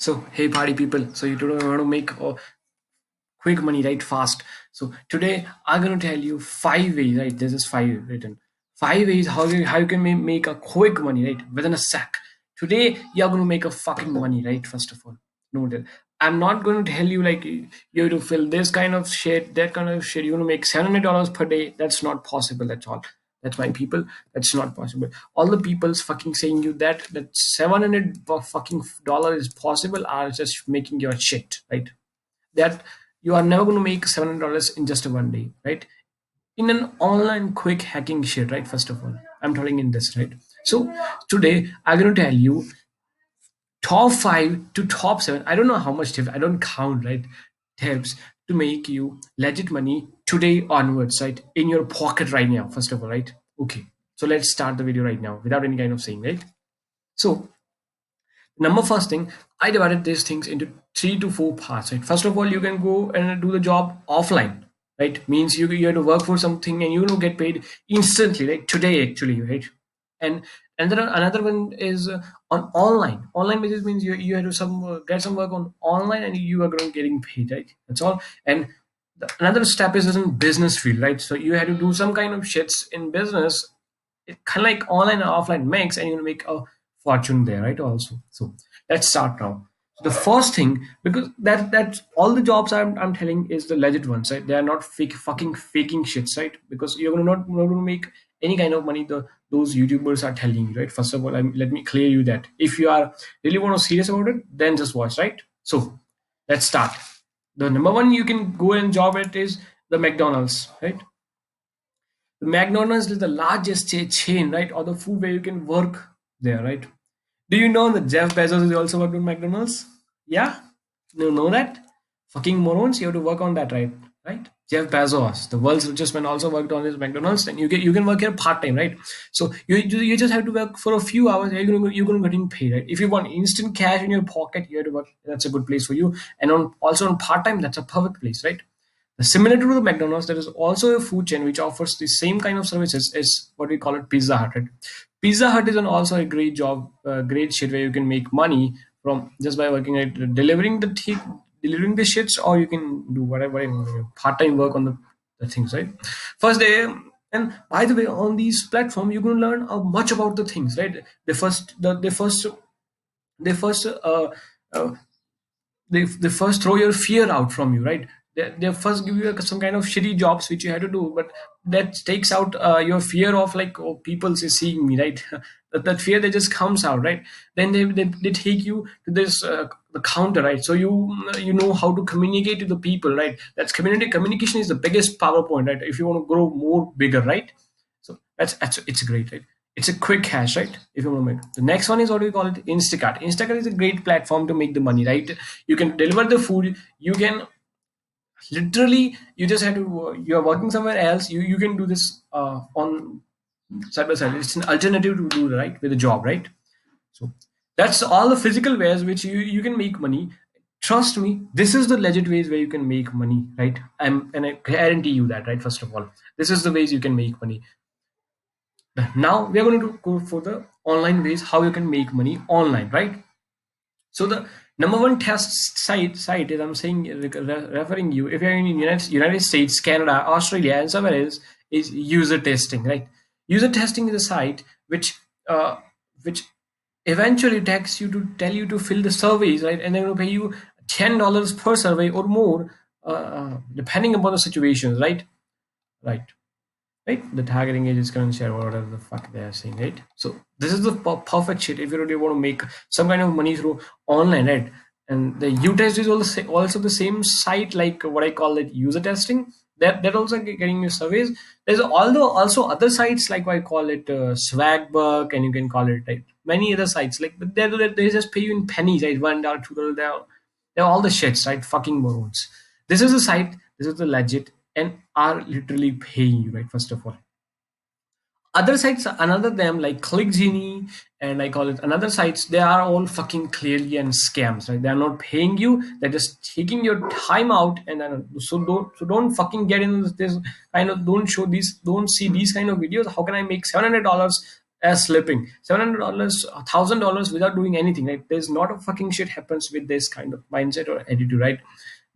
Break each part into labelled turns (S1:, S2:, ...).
S1: So, hey party people. So you today want to make quick money, right? Fast. So today I'm gonna tell you 5 ways, right? This is five written. 5 ways how you can make a quick money, right? Within a sec. Today you're gonna make a fucking money, right? First of all, note it. I'm not going to tell you like you have to fill this kind of shit, that kind of shit. You're gonna make $700 per day. That's not possible. That's all. That's my people. That's not possible. All the people's fucking saying you that 700 fucking dollar is possible are just making your shit, right? That you are never going to make $700 in just a one day, right? In an online quick hacking shit, right? First of all, I'm telling in this, right? So today I'm going to tell you top five to top seven. I don't know how much tips. I don't count, right? Tips to make you legit money today onwards, right? In your pocket right now. First of all, right? Okay. So let's start the video right now without any kind of saying, right? So number first thing, I divided these things into 3 to 4 parts, right? First of all, you can go and do the job offline, right? Means you have to work for something and you will get paid instantly, right? Today actually, right? And another one is on online. Online basis means you have to get some work on online and you are going getting paid, right? That's all. And another step is in business field, right? So you have to do some kind of shits in business, it kind of like online and offline mix, and you make a fortune there, right? Also, so let's start now. So the first thing, because that's all the jobs I'm telling is the legit ones, right? They are not fucking faking shits, right? Because you're not gonna make any kind of money those YouTubers are telling you, right? First of all, let me clear you that if you are really want to serious about it, then just watch, right? So let's start. The number one you can go and job at is the McDonald's, right? The McDonald's is the largest chain, right? Or the food where you can work there, right? Do you know that Jeff Bezos is also worked on McDonald's? Yeah? You know that? Fucking morons, you have to work on that, right? Right? Jeff Bezos, the world's richest man, also worked on his McDonald's, and you can work here part time, right? So you just have to work for a few hours. And you're gonna getting paid, right? If you want instant cash in your pocket, you have to work. That's a good place for you. And also on part time, that's a perfect place, right? Similar to the McDonald's, there is also a food chain which offers the same kind of services as what we call it Pizza Hut. Right? Pizza Hut is also a great job, great shit where you can make money from just by working at delivering the shits, or you can do whatever part time work on the things, right? First day, and by the way, on these platforms, you're going to learn much about the things, right? Uh, they first throw your fear out from you, right? They first give you some kind of shitty jobs which you had to do, but that takes out your fear of like, oh, people is seeing me, right? That fear that just comes out, right? Then they take you to this the counter, right? So you know how to communicate to the people, right? That's communication is the biggest power point, right? If you want to grow more bigger, right? So that's it's great, right? It's a quick cash, right? If you want to make the next one is what we call it Instacart. Instacart is a great platform to make the money, right? You can deliver the food. You can literally you just have to you're working somewhere else. You can do this on side by side. It's an alternative to do right with a job, right? So that's all the physical ways which you can make money. Trust me, this is the legit ways where you can make money, right? And I guarantee you that, right? First of all, this is the ways you can make money. Now we are going to go for the online ways how you can make money online, right? So the number one test site is I'm saying referring you if you're in United States, Canada, Australia, and somewhere else is user testing, right? User testing is a site which eventually takes you to tell you to fill the surveys, right? And they're going to pay you $10 per survey or more, depending upon the situations, right? Right. Right, the targeting age is current share whatever the fuck they are saying, right? So this is the perfect shit if you really want to make some kind of money through online, right? And the U-test is also the same site like what I call it user testing, that also getting you surveys. There's also other sites like what I call it Swagbuck, and you can call it like many other sites like, but they just pay you in pennies, right? $1, $2, they're all the shits, right? Fucking morons. This is the site, this is the legit, and are literally paying you, right? First of all, other sites, another them like ClickGenie, and I call it another sites, they are all fucking clearly and scams, right? They're not paying you, they're just taking your time out. And then so don't fucking get in this kind of, don't see these kind of videos. How can I make $700 as slipping $700, $1,000 without doing anything, right? There's not a fucking shit happens with this kind of mindset or attitude, right?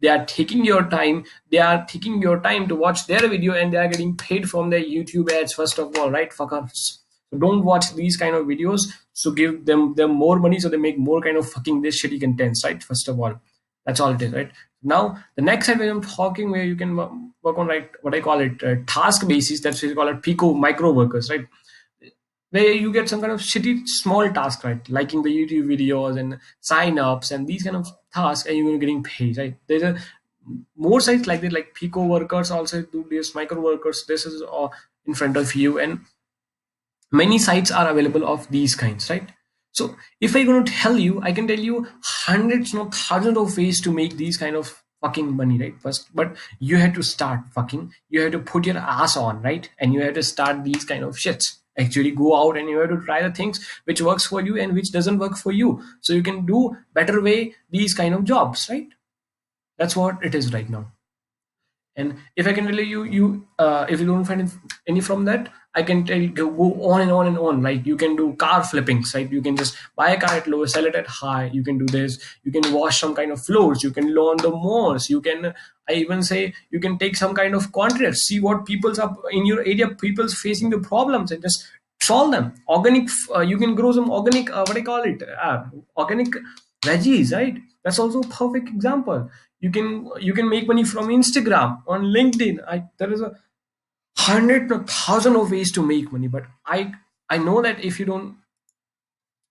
S1: They are taking your time. They are taking your time to watch their video, and they are getting paid from their YouTube ads, first of all, right? Fuckers. So don't watch these kind of videos. So give them more money so they make more kind of fucking this shitty contents, right? First of all, that's all it is, right? Now the next side where I'm talking, where you can work on, right, what I call it, task basis. That's what we call it Pico micro workers, right? Where you get some kind of shitty small task, right? Liking the YouTube videos and sign ups and these kind of tasks, and you're getting paid, right? There's a more sites like that, like Pico workers also do this, micro workers. This is in front of you, and many sites are available of these kinds, right? So if I'm going to tell you, I can tell you hundreds, no thousands of ways to make these kind of fucking money, right? First, but you have to start fucking, you have to put your ass on, right? And you have to start these kind of shits. Actually go out and you have to try the things which works for you and which doesn't work for you, so you can do better way these kind of jobs, right? That's what it is right now. And if I can tell you, if you don't find any from that, I can tell you, go on and on and on. Like you can do car flippings, right? You can just buy a car at low, sell it at high. You can do this. You can wash some kind of floors. You can lawn the malls. You can, I even say, you can take some kind of contract, see what people's up in your area, people's facing the problems, and just solve them. Organic, you can grow some organic, what I call it, organic veggies, right? That's also a perfect example. You can make money from Instagram, on LinkedIn. There is a hundred or thousand of ways to make money, but I know that if you don't,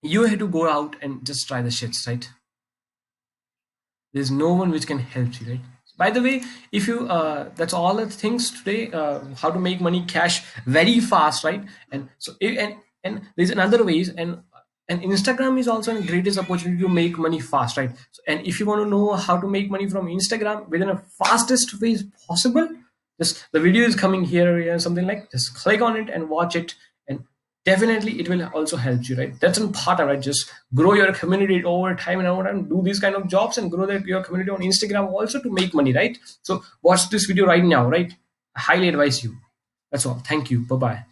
S1: you have to go out and just try the shits, right? There's no one which can help you, right? By the way, if you that's all the things today, how to make money cash very fast, right? And so and there's another ways, and Instagram is also a greatest opportunity to make money fast, right? So, and if you want to know how to make money from Instagram within a fastest ways possible, just the video is coming here, something like, just click on it and watch it, and definitely it will also help you, right? That's important, right? Just grow your community over time and over time, do these kind of jobs and grow your community on Instagram also to make money, right? So watch this video right now, right? I highly advise you. That's all. Thank you. Bye bye.